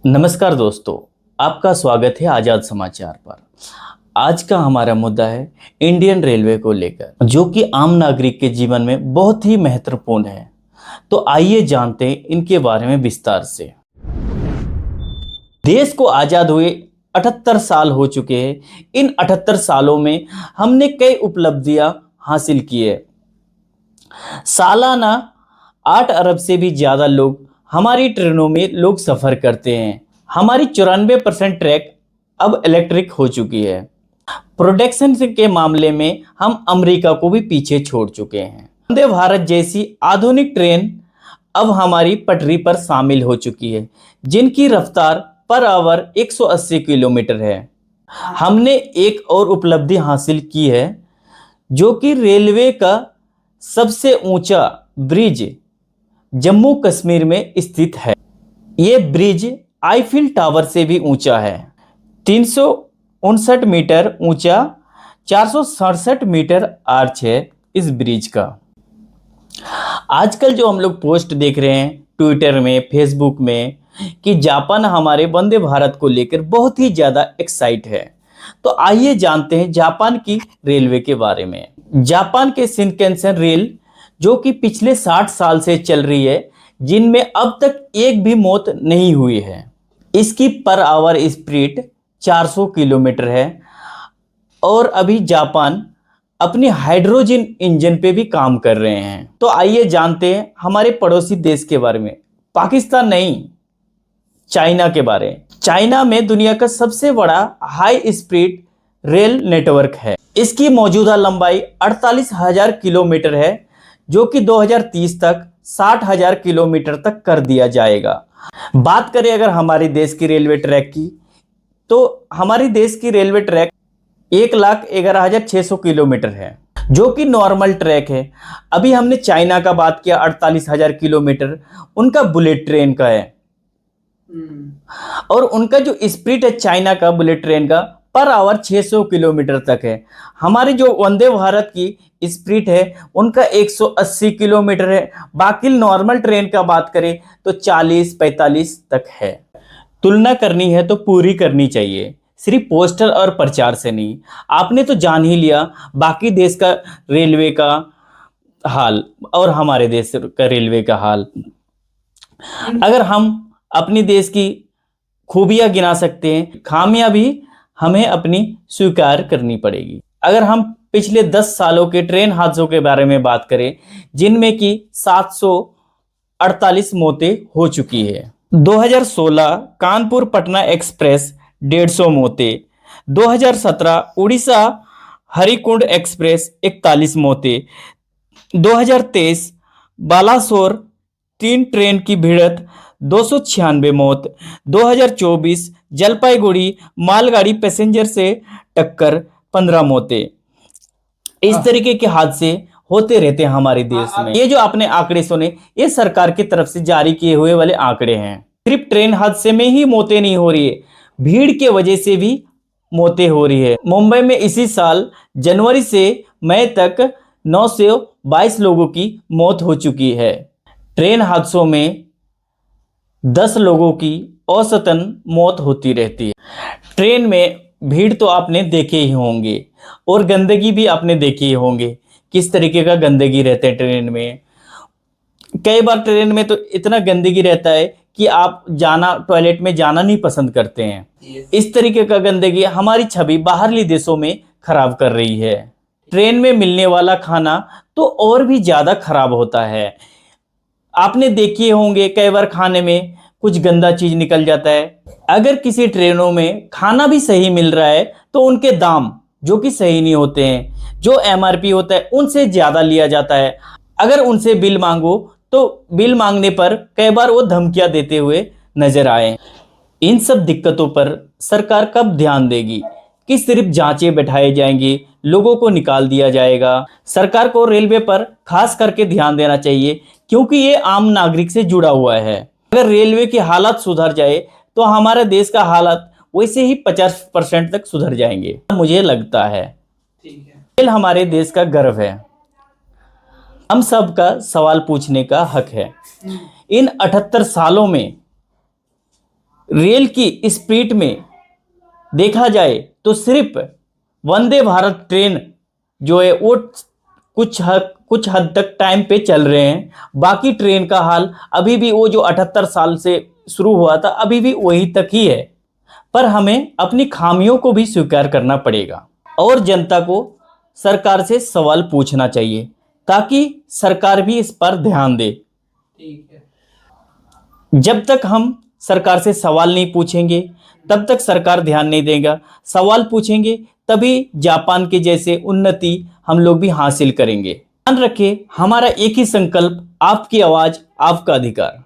नमस्कार दोस्तों, आपका स्वागत है आज़ाद समाचार पर। आज का हमारा मुद्दा है इंडियन रेलवे को लेकर, जो कि आम नागरिक के जीवन में बहुत ही महत्वपूर्ण है। तो आइए जानते हैं इनके बारे में विस्तार से। देश को आज़ाद हुए 78 साल हो चुके हैं। इन 78 सालों में हमने कई उपलब्धियां हासिल की है। सालाना 8 अरब से भी ज़्यादा लोग हमारी ट्रेनों में लोग सफ़र करते हैं। हमारी 94% ट्रैक अब इलेक्ट्रिक हो चुकी है। प्रोडक्शन के मामले में हम अमेरिका को भी पीछे छोड़ चुके हैं। वंदे भारत जैसी आधुनिक ट्रेन अब हमारी पटरी पर शामिल हो चुकी है, जिनकी रफ्तार पर आवर 180 किलोमीटर है। हमने एक और उपलब्धि हासिल की है, जो कि रेलवे का सबसे ऊंचा ब्रिज जम्मू कश्मीर में स्थित है। ये ब्रिज आईफिल टावर से भी ऊंचा है। 359 मीटर ऊंचा, 467 मीटर आर्च है इस ब्रिज का। आजकल जो हम लोग पोस्ट देख रहे हैं ट्विटर में, फेसबुक में, कि जापान हमारे वंदे भारत को लेकर बहुत ही ज़्यादा एक्साइट है। तो आइए जानते हैं जापान की रेलवे के बारे में। जापान के शिनकानसेन रेल, जो कि पिछले 60 साल से चल रही है, जिनमें अब तक एक भी मौत नहीं हुई है। इसकी पर आवर स्पीड 400 किलोमीटर है और अभी जापान अपनी हाइड्रोजन इंजन पे भी काम कर रहे हैं। तो आइए जानते हैं हमारे पड़ोसी देश के बारे में, पाकिस्तान नहीं, चाइना के बारे में। चाइना में दुनिया का सबसे बड़ा हाई स्पीड रेल नेटवर्क है। इसकी मौजूदा लंबाई 48,000 किलोमीटर है, जो कि 2030 तक 60,000 किलोमीटर तक कर दिया जाएगा। बात करें अगर हमारे देश की रेलवे ट्रैक की, तो हमारी देश की रेलवे ट्रैक 1,11,600 किलोमीटर है, जो कि नॉर्मल ट्रैक है। अभी हमने चाइना का बात किया, 48,000 किलोमीटर उनका बुलेट ट्रेन का है। और उनका जो स्पीड है चाइना का बुलेट ट्रेन का पर आवर 600 किलोमीटर तक है। हमारी जो वंदे भारत की स्पीड है उनका 180 किलोमीटर है। बाकी नॉर्मल ट्रेन का बात करें तो 40-45 तक है। तुलना करनी है तो पूरी करनी चाहिए, सिर्फ पोस्टर और प्रचार से नहीं। आपने तो जान ही लिया बाकी देश का रेलवे का हाल और हमारे देश का रेलवे का हाल। अगर हम अपनी देश की खूबियां गिना सकते हैं, खामियां भी हमें अपनी स्वीकार करनी पड़ेगी। अगर हम पिछले 10 सालों के ट्रेन हादसों के बारे में बात करें, जिनमें कि 748 मौतें हो चुकी है। 2016 कानपुर पटना एक्सप्रेस 150 मौतें, 2017 उड़ीसा हरिकुंड एक्सप्रेस 41 मौतें, 2023 बालासोर 3 ट्रेन की भिड़ंत 296 मौत, 2024 जलपाईगुड़ी मालगाड़ी पैसेंजर से टक्कर 15 मौतें। इस तरीके के हादसे होते रहते हैं हमारे देश में। ये जो आपने आंकड़े सुने, ये सरकार की तरफ से जारी किए हुए वाले आंकड़े हैं। सिर्फ ट्रेन हादसे में ही मौतें नहीं हो रही है, भीड़ के वजह से भी मौतें हो रही है। मुंबई में इसी साल जनवरी से मई तक 922 लोगों की मौत हो चुकी है। ट्रेन हादसों में 10 लोगों की औसतन मौत होती रहती है। ट्रेन में भीड़ तो आपने देखे ही होंगे और गंदगी भी आपने देखी ही होंगे, किस तरीके का गंदगी रहता है ट्रेन में। कई बार ट्रेन में तो इतना गंदगी रहता है कि आप टॉयलेट में जाना नहीं पसंद करते हैं। इस तरीके का गंदगी हमारी छवि बाहरली देशों में खराब कर रही है। ट्रेन में मिलने वाला खाना तो और भी ज़्यादा खराब होता है। आपने देखे होंगे कई बार खाने में कुछ गंदा चीज निकल जाता है। अगर किसी ट्रेनों में खाना भी सही मिल रहा है तो उनके दाम जो कि सही नहीं होते हैं, जो एमआरपी होता है उनसे ज़्यादा लिया जाता है। अगर उनसे बिल मांगो तो बिल मांगने पर कई बार वो धमकियां देते हुए नजर आए। इन सब दिक्कतों पर सरकार कब ध्यान देगी कि सिर्फ जांचें बैठाई जाएंगी, लोगों को निकाल दिया जाएगा। सरकार को रेलवे पर खास करके ध्यान देना चाहिए, क्योंकि ये आम नागरिक से जुड़ा हुआ है। अगर रेलवे की हालत सुधर जाए तो हमारे देश का हालत वैसे ही 50% तक सुधर जाएंगे, मुझे लगता है। रेल हमारे देश का गर्व है, हम सब का सवाल पूछने का हक है। इन 78 सालों में रेल की स्पीड में देखा जाए तो सिर्फ वंदे भारत ट्रेन जो है वो कुछ हद तक टाइम पे चल रहे हैं। बाकी ट्रेन का हाल अभी भी वो जो 78 साल से शुरू हुआ था अभी भी वही तक ही है। पर हमें अपनी खामियों को भी स्वीकार करना पड़ेगा और जनता को सरकार से सवाल पूछना चाहिए ताकि सरकार भी इस पर ध्यान दे। ठीक है। जब तक हम सरकार से सवाल नहीं पूछेंगे तब तक सरकार ध्यान नहीं देगा। सवाल पूछेंगे तभी जापान के जैसे उन्नति हम लोग भी हासिल करेंगे। ध्यान रखें, हमारा एक ही संकल्प, आपकी आवाज आपका अधिकार।